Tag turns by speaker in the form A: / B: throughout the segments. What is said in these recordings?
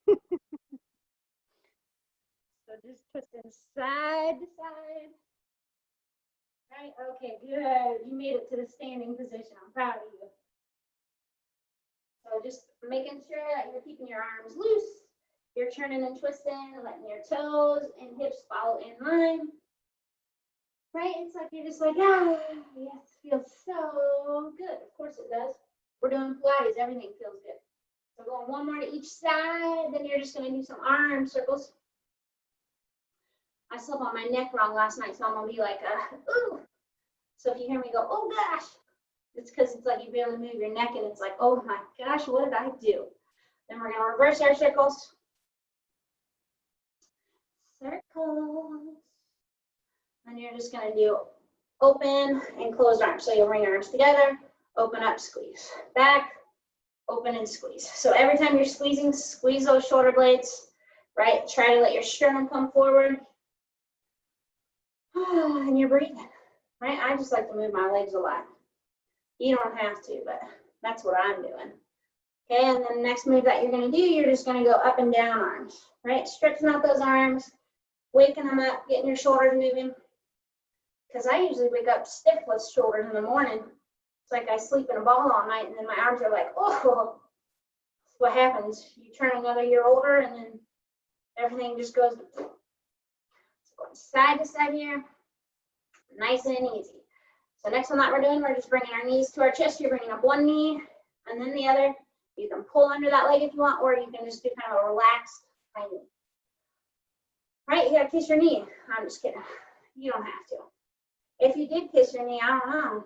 A: So just twisting side to side. Right, okay, good. You made it to the standing position. I'm proud of you. So just making sure that you're keeping your arms loose. You're turning and twisting, letting your toes and hips follow in line. Right? It's like you're just like, ah, yes, feels so good. Of course it does. We're doing Pilates, everything feels good. So going one more to each side, then you're just gonna do some arm circles. I slept on my neck wrong last night, so I'm gonna be like, ooh. So if you hear me go, oh gosh, it's because it's like you barely move your neck and it's like, oh my gosh, what did I do? Then we're gonna reverse our circles. Circles. And you're just gonna do open and closed arms. So you'll bring your arms together, open up, squeeze. Back, open and squeeze. So every time you're squeezing, squeeze those shoulder blades, right? Try to let your sternum come forward. And you're breathing, right? I just like to move my legs a lot. You don't have to, but that's what I'm doing. Okay, and then the next move that you're gonna do, you're just gonna go up and down arms, right? Stretching out those arms, waking them up, getting your shoulders moving. Because I usually wake up stiff with shoulders in the morning. It's like I sleep in a ball all night, and then my arms are like, oh. What happens? You turn another year older, and then everything just goes going side to side here, nice and easy. So next one that we're doing, we're just bringing our knees to our chest. You're bringing up one knee and then the other. You can pull under that leg if you want, or you can just do kind of a relaxed high knee. Right, you gotta kiss your knee. I'm just kidding. You don't have to. If you did kiss your knee, I don't know.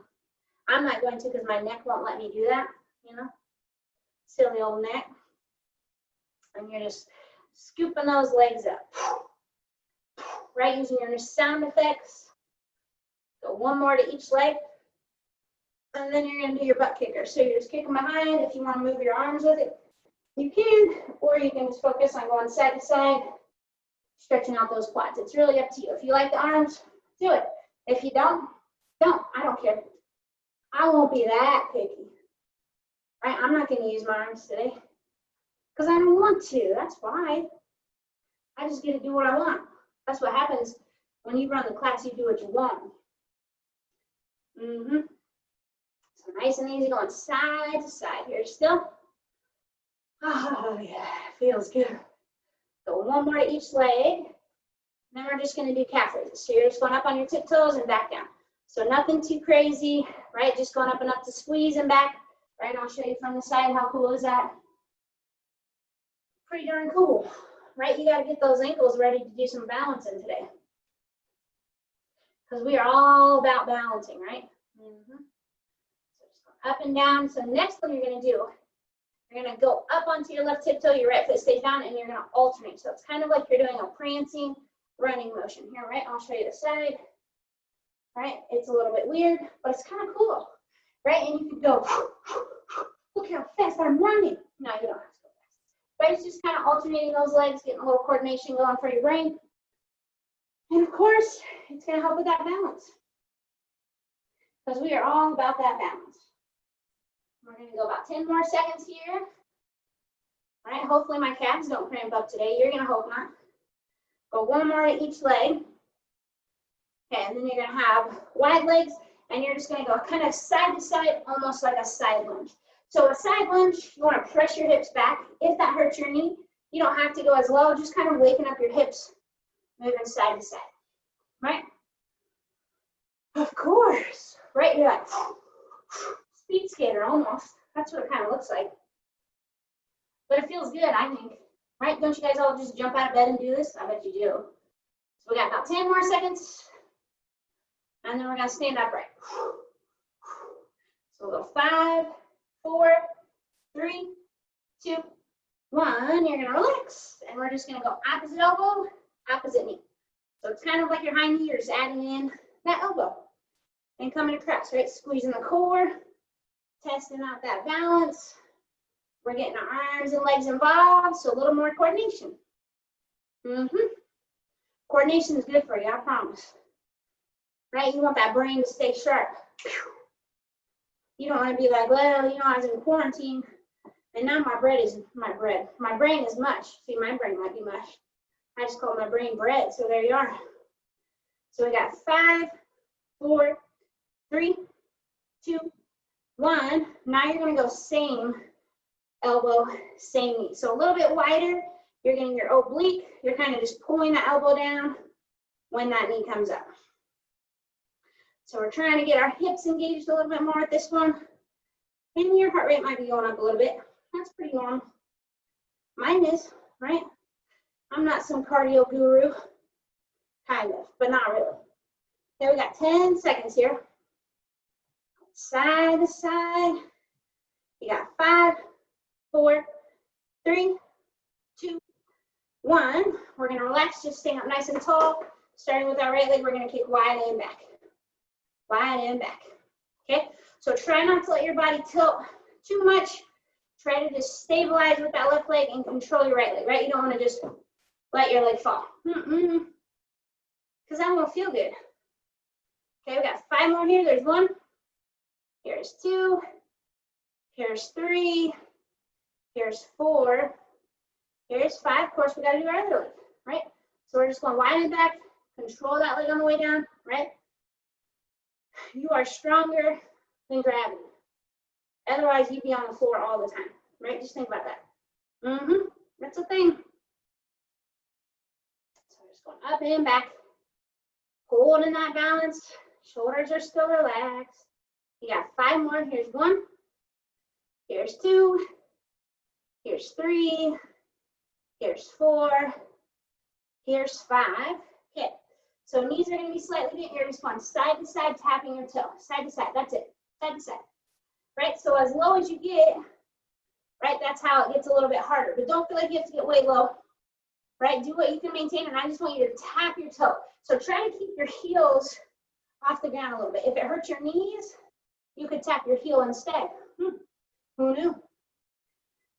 A: I'm not going to because my neck won't let me do that, you know? Silly old neck. And you're just scooping those legs up. Right, using your sound effects. Go one more to each leg. And then you're gonna do your butt kicker. So you're just kicking behind. If you wanna move your arms with it, you can, or you can just focus on going side to side, stretching out those quads. It's really up to you. If you like the arms, do it. If you don't, don't. I don't care. I won't be that picky. Right? I'm not gonna use my arms today because I don't want to. That's why. I just get to do what I want. That's what happens when you run the class. You do what you want. So nice and easy, going side to side here still. Oh yeah, feels good. Go one more to each leg. Then we're just gonna do calf raises. So you're just going up on your tiptoes and back down. So nothing too crazy, right? Just going up and up to squeeze and back. Right, I'll show you from the side. How cool is that? Pretty darn cool, right? You gotta get those ankles ready to do some balancing today. Because we are all about balancing, right? So just go up and down. So next one you're gonna do, you're gonna go up onto your left tiptoe, your right foot stays down, and you're gonna alternate. So it's kind of like you're doing a prancing running motion here, right? I'll show you the side, right? It's a little bit weird, but it's kind of cool, right? And you can go, look how fast I'm running. No, you don't have to go fast. But it's just kind of alternating those legs, getting a little coordination going for your brain. And of course, it's gonna help with that balance. Because we are all about that balance. We're gonna go about 10 more seconds here. All right, hopefully my calves don't cramp up today. You're gonna hope not. Go one more to each leg. Okay, and then you're gonna have wide legs, and you're just gonna go kind of side to side, almost like a side lunge. So a side lunge, you wanna press your hips back. If that hurts your knee, you don't have to go as low, just kind of waking up your hips, moving side to side, right? Of course, right? You're like speed skater almost. That's what it kind of looks like. But it feels good, I think. Right? Don't you guys all just jump out of bed and do this? I bet you do. So we got about 10 more seconds. And then we're gonna stand upright. So we'll go 5, 4, 3, 2, 1. You're gonna relax. And we're just gonna go opposite elbow, opposite knee. So it's kind of like your high knee, you're just adding in that elbow. And coming across, right? Squeezing the core, testing out that balance. We're getting our arms and legs involved, so a little more coordination. Coordination is good for you, I promise. Right? You want that brain to stay sharp. You don't want to be like, well, you know, I was in quarantine. And now my brain is mush. See, my brain might be mush. I just call my brain bread. So there you are. So we got 5, 4, 3, 2, 1. Now you're going to go same elbow, same knee. So a little bit wider. You're getting your oblique. You're kind of just pulling the elbow down when that knee comes up. So we're trying to get our hips engaged a little bit more with this one. And your heart rate might be going up a little bit. That's pretty normal. Mine is, right? I'm not some cardio guru. Kind of, but not really. Okay, we got 10 seconds here. Side to side. You got 5, 4, 3, 2, 1. We're going to relax, just stay up nice and tall. Starting with our right leg, we're going to kick wide and back. Wide and back. Okay, so try not to let your body tilt too much. Try to just stabilize with that left leg and control your right leg, right? You don't want to just let your leg fall. Because that won't feel good. Okay, we got 5 more here. There's 1. Here's 2. Here's 3. Here's 4. Here's 5. Of course, we got to do our other leg, right? So we're just going wide and back. Control that leg on the way down, right? You are stronger than gravity. Otherwise, you'd be on the floor all the time, right? Just think about that. That's a thing. So we're just going up and back. Holding that balance. Shoulders are still relaxed. You got 5 more. Here's 1. Here's 2. Here's 3. Here's 4. Here's 5. Okay. So knees are going to be slightly bent. You're just going side to side, tapping your toe. Side to side. That's it. Side to side. Right? So as low as you get, right, that's how it gets a little bit harder. But don't feel like you have to get way low. Right? Do what you can maintain. And I just want you to tap your toe. So try to keep your heels off the ground a little bit. If it hurts your knees, you could tap your heel instead. Who knew?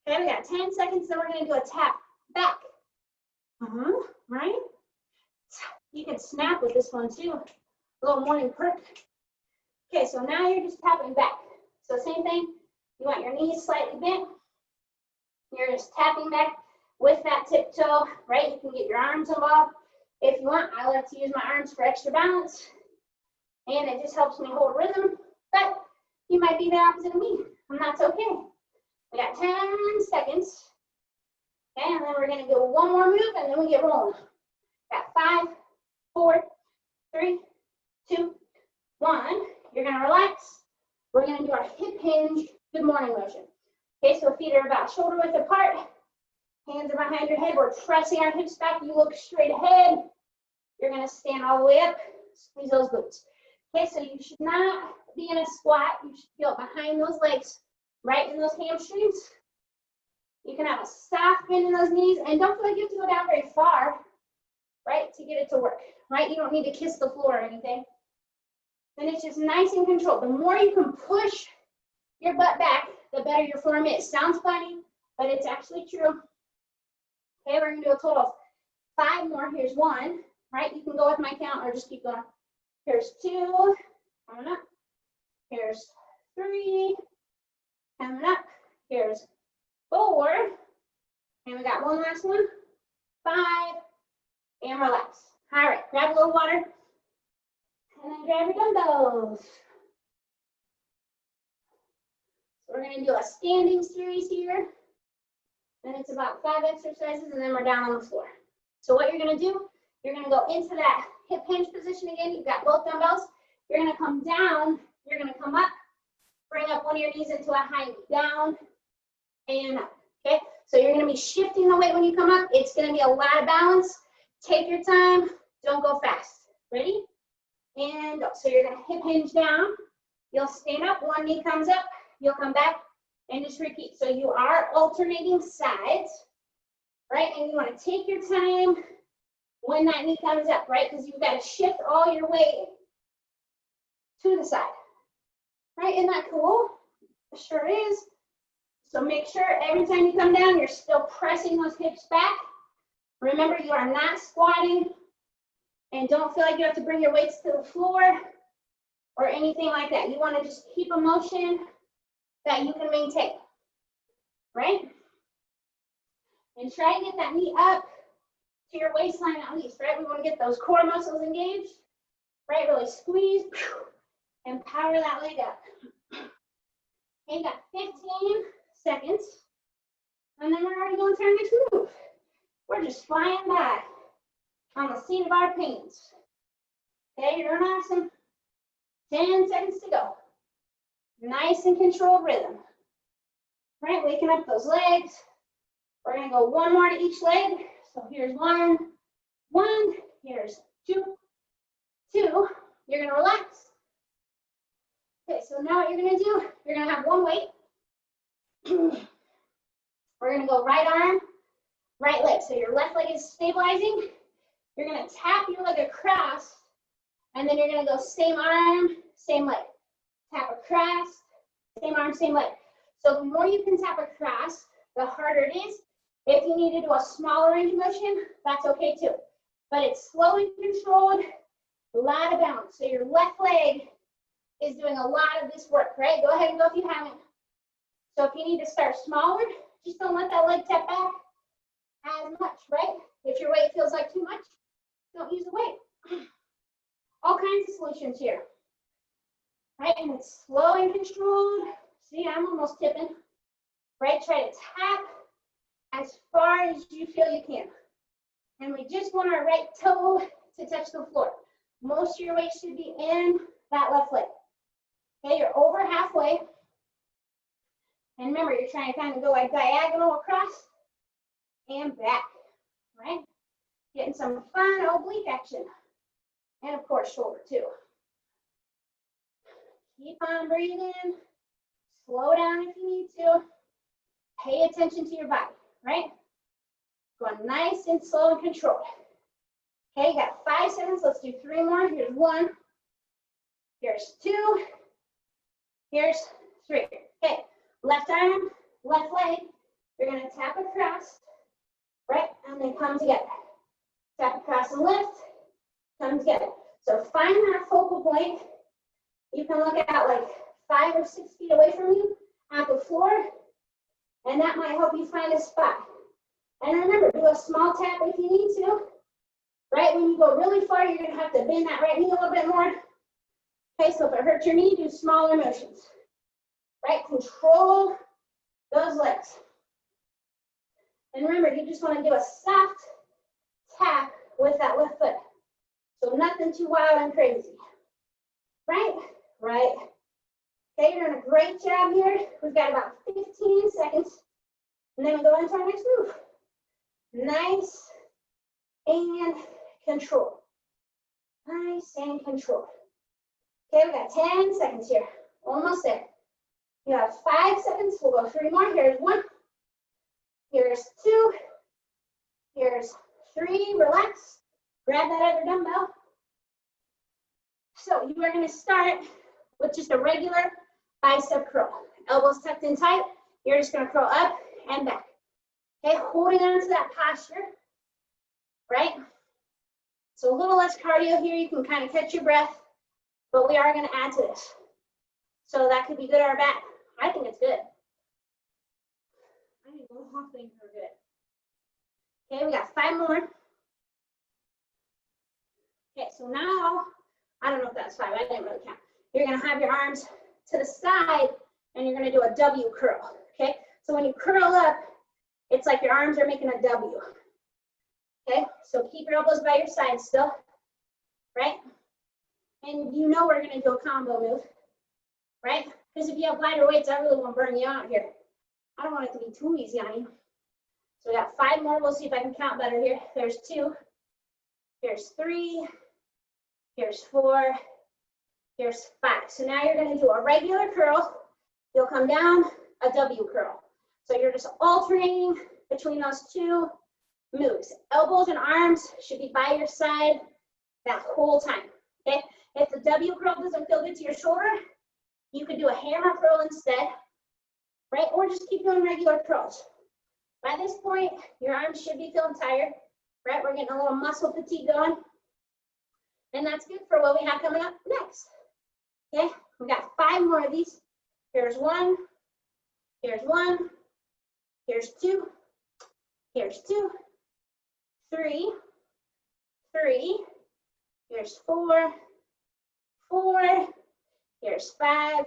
A: Okay, we got 10 seconds. Then we're going to do a tap back. Right? You can snap with this one too. A little morning perk. Okay, so now you're just tapping back. So same thing. You want your knees slightly bent. You're just tapping back with that tip toe, right? You can get your arms involved if you want. I like to use my arms for extra balance. And it just helps me hold rhythm. But you might be the opposite of me. And that's okay. We got 10 seconds. Okay, and then we're going to do one more move and then we get rolling. Got 5, 4, 3, 2, 1. You're going to relax. We're going to do our hip hinge good morning motion. Okay, so feet are about shoulder width apart. Hands are behind your head. We're pressing our hips back. You look straight ahead. You're going to stand all the way up. Squeeze those glutes. Okay, so you should not be in a squat. You should feel behind those legs, right in those hamstrings. You can have a soft bend in those knees. And don't feel like you have to go down very far, right, to get it to work, right? You don't need to kiss the floor or anything. Then it's just nice and controlled. The more you can push your butt back, the better your form is. Sounds funny, but it's actually true. Okay, we're going to do a total of 5 more. Here's 1, right? You can go with my count or just keep going. Here's 2, coming up. Here's 3, coming up. Here's 4, and we got one last one. 5, and relax. All right, grab a little water, and then grab your dumbbells. So we're going to do a standing series here. Then it's about 5 exercises, and then we're down on the floor. So what you're going to do, you're going to go into that hip hinge position again. You've got both dumbbells. You're going to come down. You're going to come up. Bring up one of your knees into a high knee. Down and up. Okay? So you're going to be shifting the weight when you come up. It's going to be a lot of balance. Take your time. Don't go fast. Ready? And go. So you're going to hip hinge down. You'll stand up. One knee comes up. You'll come back. And just repeat. So you are alternating sides, right? And you want to take your time when that knee comes up, right? Because you've got to shift all your weight to the side, right? Isn't that cool? It sure is. So make sure every time you come down, you're still pressing those hips back. Remember, you are not squatting, and don't feel like you have to bring your weights to the floor or anything like that. You want to just keep a motion that you can maintain. right? And try to get that knee up to your waistline at least, right? We want to get those core muscles engaged, right? Really squeeze and power that leg up. Okay, you got 15 seconds, and then we're already going to our next move. We're just flying by on the seat of our pants. Okay, you're doing awesome. 10 seconds to go. Nice and controlled rhythm. Right, waking up those legs. We're gonna go one more to each leg. So here's one, here's two. You're gonna relax. Okay, so now what you're gonna do, you're gonna have one weight. We're gonna go right arm, right leg. So your left leg is stabilizing. You're gonna tap your leg across, and then you're gonna go same arm, same leg. Tap across, same arm, same leg. So the more you can tap across, the harder it is. If you need to do a smaller range of motion, that's okay too. But it's slow and controlled, a lot of balance. So your left leg is doing a lot of this work, right? Go ahead and go if you haven't. So if you need to start smaller, just don't let that leg tap back as much, right? If your weight feels like too much, don't use the weight. All kinds of solutions here, right? And it's slow and controlled. See, I'm almost tipping, right? Try to tap as far as you feel you can. And we just want our right toe to touch the floor. Most of your weight should be in that left leg. Okay, you're over halfway. And remember, you're trying to kind of go like diagonal across and back, right? Getting some fun oblique action. And of course, shoulder too. Keep on breathing. Slow down if you need to. Pay attention to your body, right? Going nice and slow and controlled. Okay, you got 5 seconds. Let's do 3 more. Here's 1. Here's 2. Here's 3. Okay, left arm, left leg. You're going to tap across, right? And then come together. Tap across and lift. Come together. So find that focal point. You can look at like 5 or 6 feet away from you at the floor, and that might help you find a spot. And remember, do a small tap if you need to. Right, when you go really far, you're gonna have to bend that right knee a little bit more. Okay, so if it hurts your knee, do smaller motions. Right, control those legs. And remember, you just wanna do a soft tap with that left foot. So nothing too wild and crazy. Right, right. Okay, you're doing a great job here. We've got about 15 seconds, and then we go into our next move. Nice and control. Nice and control. Okay, we got 10 seconds here. Almost there. You have 5 seconds. We'll go 3 more. Here's 1. Here's 2. Here's 3. Relax. Grab that other dumbbell. So you are going to start with just a regular bicep curl. Elbows tucked in tight. You're just going to curl up and back. Okay, holding on to that posture, right? So a little less cardio here. You can kind of catch your breath, but we are going to add to this. So that could be good or bad. I think it's good. I think both things are good. Okay, we got 5 more. Okay, so now, I don't know if that's 5. I didn't really count. You're going to have your arms to the side, and you're going to do a W curl. Okay, so when you curl up, it's like your arms are making a W. Okay, so keep your elbows by your side still, right? And you know we're gonna do a combo move, right? Because if you have lighter weights, I really want to burn you out here. I don't want it to be too easy on you. So we got 5 more. We'll see if I can count better here. There's 2. Here's 3. Here's 4. Here's 5. So now you're gonna do a regular curl. You'll come down, a W curl. So you're just alternating between those 2 moves. Elbows and arms should be by your side that whole time, okay? If the W curl doesn't feel good to your shoulder, you could do a hammer curl instead, right? Or just keep doing regular curls. By this point, your arms should be feeling tired, right? We're getting a little muscle fatigue going. And that's good for what we have coming up next, okay? We got 5 more of these. Here's 1. Here's 1. Here's 2. Here's 2. 3. 3. Here's 4. 4. Here's 5. 5.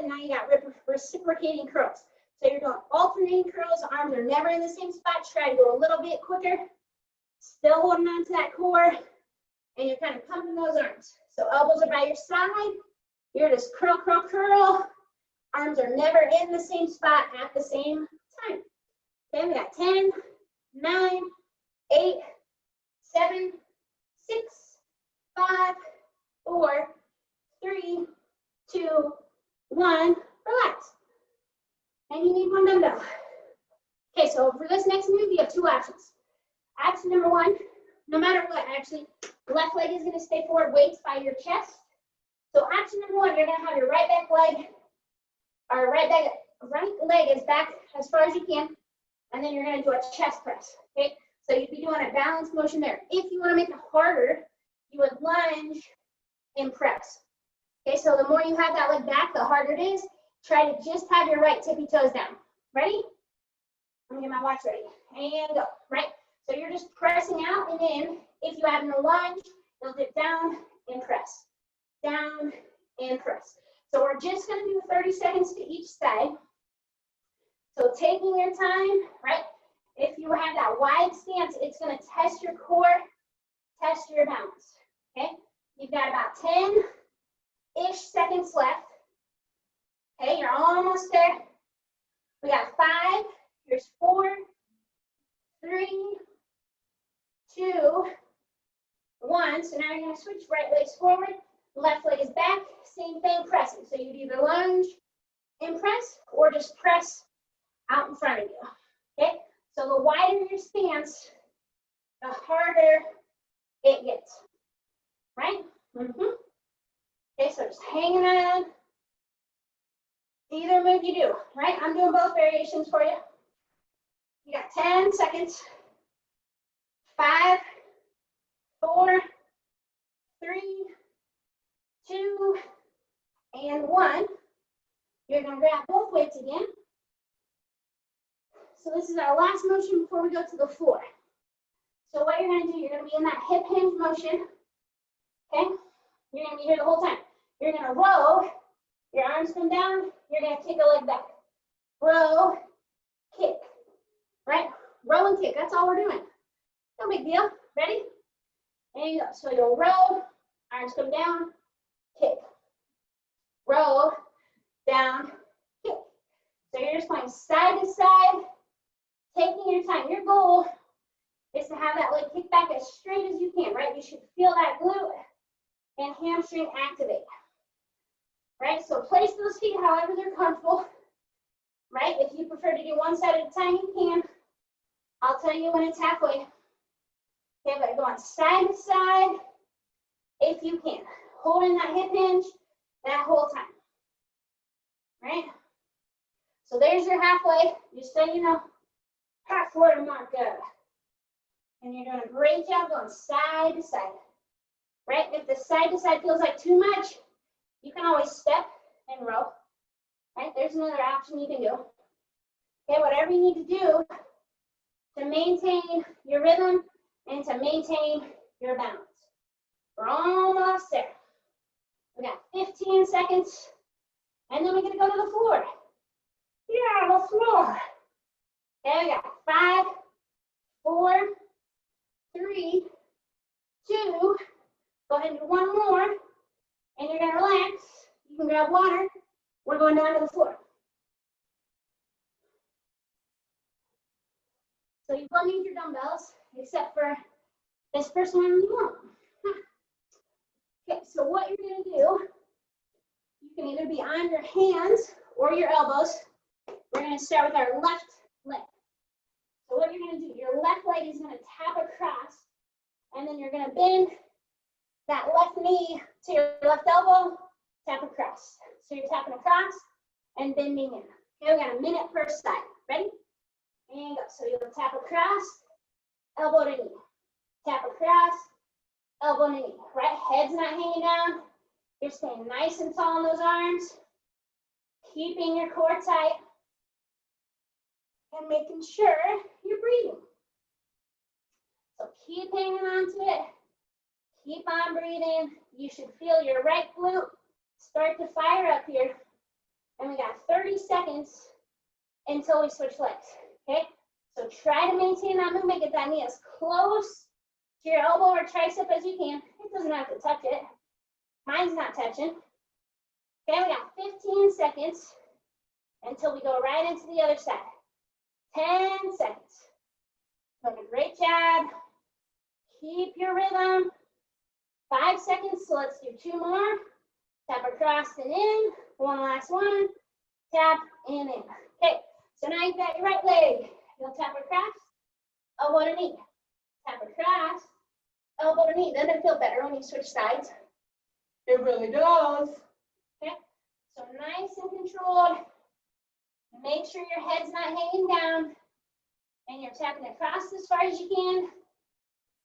A: And now you got reciprocating curls. So you're doing alternating curls. Arms are never in the same spot. Try to go a little bit quicker. Still holding on to that core. And you're kind of pumping those arms. So elbows are by your side. You're just curl, curl, curl. Arms are never in the same spot at the same time. Okay, we got 10, 9, 8, 7, 6, 5, 4, 3, 2, 1. Relax. And you need one dumbbell. Okay, so for this next move, you have 2 options. Option number 1, no matter what, actually, left leg is going to stay forward, weights by your chest. So option number 1, you're going to have your right leg is back as far as you can, and then you're going to do a chest press. Okay, so you'd be doing a balance motion there. If you want to make it harder, you would lunge and press. Okay, so the more you have that leg back, the harder it is. Try to just have your right tippy toes down. Ready? Let me get my watch ready. And go. Right? So you're just pressing out and in. If you have no lunge, you'll dip down and press. Down and press. So we're just going to do 30 seconds to each side. So taking your time, right? If you have that wide stance, it's going to test your core, test your balance. Okay? You've got about 10-ish seconds left. Okay, you're almost there. We got 5. Here's 4, 3, 2, 1. So now you're going to switch. Right leg's forward, left leg is back. Same thing, pressing. So you'd either lunge and press or just press out in front of you. Okay, so the wider your stance, the harder it gets. Right? Okay, so just hanging on. Either move you do, right? I'm doing both variations for you. You got 10 seconds. 5, 4, 3, 2, and 1. You're going to grab both weights again. So this is our last motion before we go to the floor. So what you're going to do, you're going to be in that hip hinge motion. Okay? You're going to be here the whole time. You're going to row. Your arms come down. You're going to kick a leg back. Row, kick. Right? Row and kick. That's all we're doing. No big deal. Ready? And you go. So you'll row. Arms come down. Kick. Row. Down. Kick. So you're just going side to side. Taking your time. Your goal is to have that leg kick back as straight as you can. Right? You should feel that glute and hamstring activate. Right, so place those feet however they're comfortable. Right, if you prefer to do one side at a time, you can. I'll tell you when it's halfway. Okay, but going side to side if you can. Holding that hip hinge that whole time. Right? So there's your halfway. Just so you know, halfway marker. And you're doing a great job going side to side. Right? If the side to side feels like too much, you can always step and row. Right? There's another option you can do. Okay, whatever you need to do to maintain your rhythm and to maintain your balance. We're almost there. We got 15 seconds, and then we're gonna go to the floor. Yeah, the floor. Okay, we got 5, 4, 3, 2. Go ahead and do one more. And you're going to relax. You can grab water. We're going down to the floor. So you don't need your dumbbells, except for this first one you won't. Okay, so what you're going to do, you can either be on your hands or your elbows. We're going to start with our left leg. So what you're going to do, your left leg is going to tap across, and then you're going to bend that left knee to your left elbow, tap across. So you're tapping across and bending in. Okay, we got a minute per side. Ready? And go. So you'll tap across, elbow to knee. Tap across, elbow to knee. Right? Head's not hanging down. You're staying nice and tall in those arms. Keeping your core tight. and making sure you're breathing. So keep hanging on to it. Keep on breathing. You should feel your right glute start to fire up here. And we got 30 seconds until we switch legs, okay? So try to maintain that movement. Get that knee as close to your elbow or tricep as you can. It doesn't have to touch it. Mine's not touching. Okay, we got 15 seconds until we go right into the other side. 10 seconds. Doing a great job. Keep your rhythm. 5 seconds, so let's do 2 more. Tap across and in. One last one. Tap and in. Okay, so now you've got your right leg. You'll tap across, elbow to knee. Tap across, elbow to knee. Doesn't it feel better when you switch sides? It really does. Okay, so nice and controlled. Make sure your head's not hanging down. And you're tapping across as far as you can.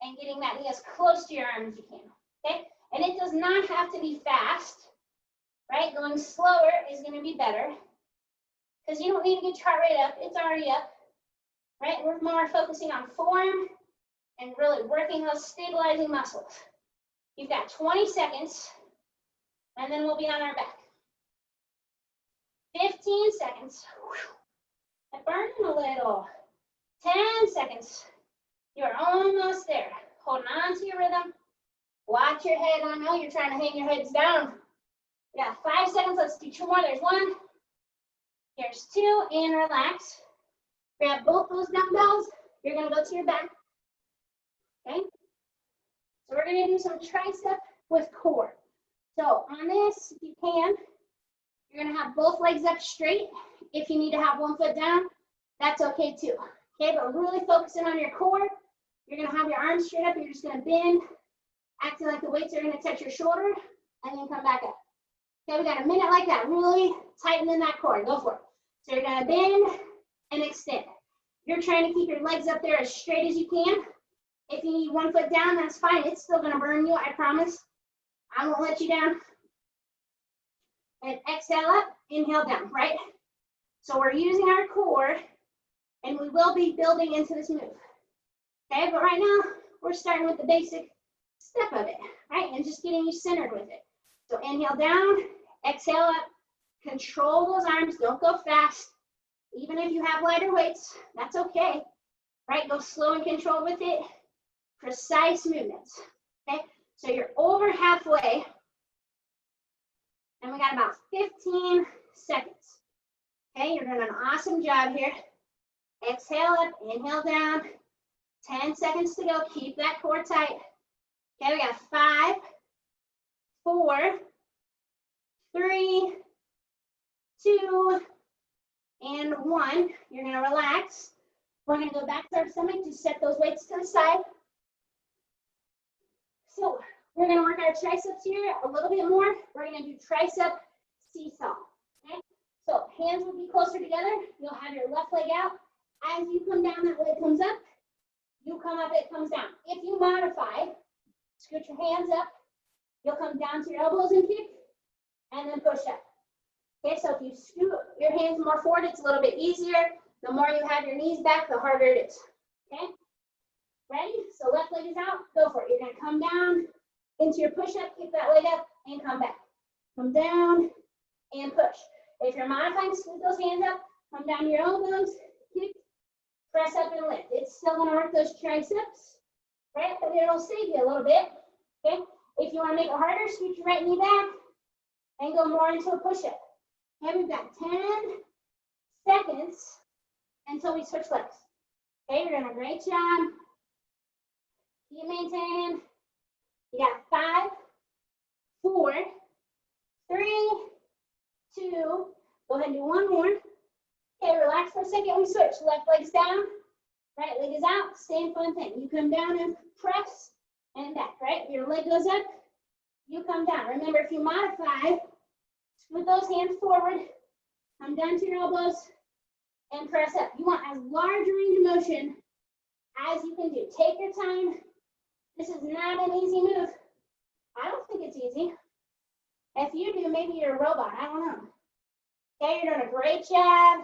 A: And getting that knee as close to your arm as you can. Okay, and it does not have to be fast. Right, going slower is going to be better. Because you don't need to get your heart rate up. It's already up. Right, we're more focusing on form and really working those stabilizing muscles. You've got 20 seconds, and then we'll be on our back. 15 seconds. I'm burning a little. 10 seconds. You're almost there. Holding on to your rhythm. Watch your head. I know you're trying to hang your heads down. We got 5 seconds. Let's do 2 more. There's 1. Here's 2. And relax. Grab both those dumbbells. You're going to go to your back. Okay? So we're going to do some tricep with core. So on this, if you can, you're going to have both legs up straight. If you need to have one foot down, that's okay too. Okay, but really focusing on your core. You're going to have your arms straight up. You're just going to bend, acting like the weights are going to touch your shoulder, and then come back up. Okay, we got a minute like that. Really tighten in that core. Go for it. So you're going to bend and extend. You're trying to keep your legs up there as straight as you can. If you need one foot down, that's fine. It's still going to burn you, I promise. I won't let you down. And exhale up, inhale down, right? So we're using our core, and we will be building into this move. Okay, but right now, we're starting with the basic step of it, right? And just getting you centered with it. So inhale down, exhale up, control those arms, don't go fast. Even if you have lighter weights, that's okay, right? Go slow and controlled with it. Precise movements, okay? So you're over halfway, and we got about 15 seconds. Okay, you're doing an awesome job here. Exhale up, inhale down. 10 seconds to go. Keep that core tight. Okay, we got 5, 4, 3, 2, and 1. You're going to relax. We're going to go back to our stomach. Just set those weights to the side. So we're going to work our triceps here a little bit more. We're going to do tricep seesaw. Okay? So hands will be closer together. You'll have your left leg out. As you come down, that leg comes up. You come up, it comes down. If you modify, scoot your hands up. You'll come down to your elbows and kick, and then push up. Okay, so if you scoot your hands more forward, it's a little bit easier. The more you have your knees back, the harder it is. Okay? Ready? So left leg is out. Go for it. You're going to come down into your push-up, kick that leg up, and come back. Come down and push. If you're modifying, scoot those hands up. Come down to your elbows, kick, press up and lift. It's still going to work those triceps, right? But it'll save you a little bit. Okay? If you want to make it harder, scoot your right knee back and go more into a push-up. Okay, we've got 10 seconds until we switch legs. Okay, you're doing a great job. Keep maintaining. You got 5, 4, 3, 2. Go ahead and do one more. Okay, relax for a second. We switch. Left leg's down. Right leg is out. Same fun thing. You come down and press and back, right? Your leg goes up. You come down. Remember, if you modify, scoot those hands forward. Come down to your elbows and press up. You want as large a range of motion as you can do. Take your time. This is not an easy move. I don't think it's easy. If you do, maybe you're a robot. I don't know. Okay, you're doing a great job.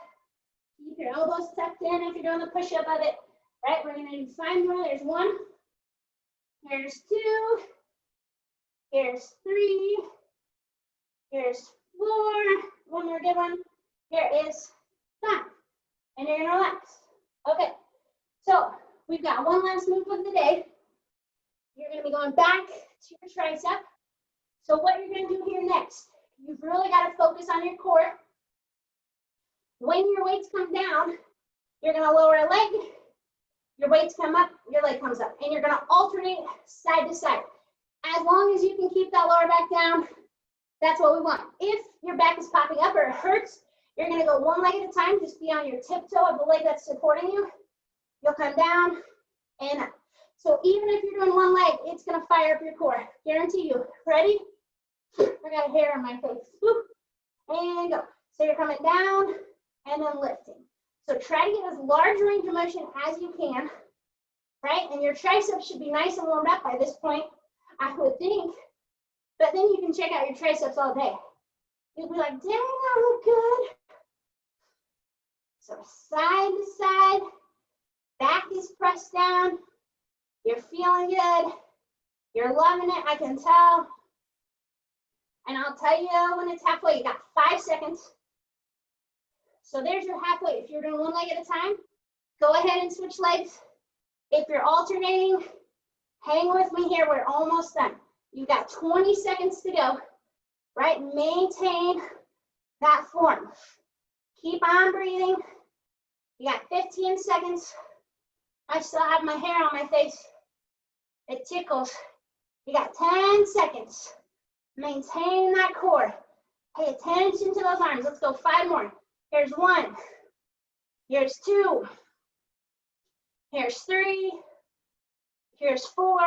A: Keep your elbows tucked in if you're doing the push-up of it. Right, we're gonna do 5 more. There's 1, here's 2, here's 3, here's 4, one more good one. Here is 5, and you're gonna relax. Okay, so we've got one last move of the day. You're gonna be going back to your tricep. So what you're gonna do here next, you've really gotta focus on your core. When your weights come down, you're gonna lower a leg, your weights come up, your leg comes up, and you're gonna alternate side to side. As long as you can keep that lower back down, that's what we want. If your back is popping up or it hurts, you're gonna go one leg at a time, just be on your tiptoe of the leg that's supporting you. You'll come down and up. So even if you're doing one leg, it's gonna fire up your core, guarantee you. Ready? I got a hair on my face. Woo. And go. So you're coming down and then lifting. So try to get as large range of motion as you can, right? And your triceps should be nice and warmed up by this point, I would think. But then you can check out your triceps all day. You'll be like, dang, I look good. So side to side, back is pressed down. You're feeling good. You're loving it, I can tell. And I'll tell you when it's halfway, you got 5 seconds. So there's your halfway. If you're doing one leg at a time, go ahead and switch legs. If you're alternating, hang with me here. We're almost done. You've got 20 seconds to go, right? Maintain that form. Keep on breathing. You got 15 seconds. I still have my hair on my face. It tickles. You got 10 seconds. Maintain that core. Pay attention to those arms. Let's go 5 more. Here's 1. Here's 2. Here's 3. Here's 4.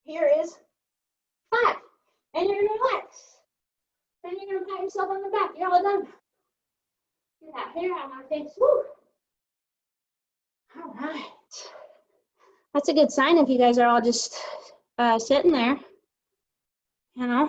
A: Here is 5. And you're gonna relax. Then you're gonna pat yourself on the back. You're all done. Get that hair out of my face. Woo. All right. That's a good sign if you guys are all just sitting there, you know.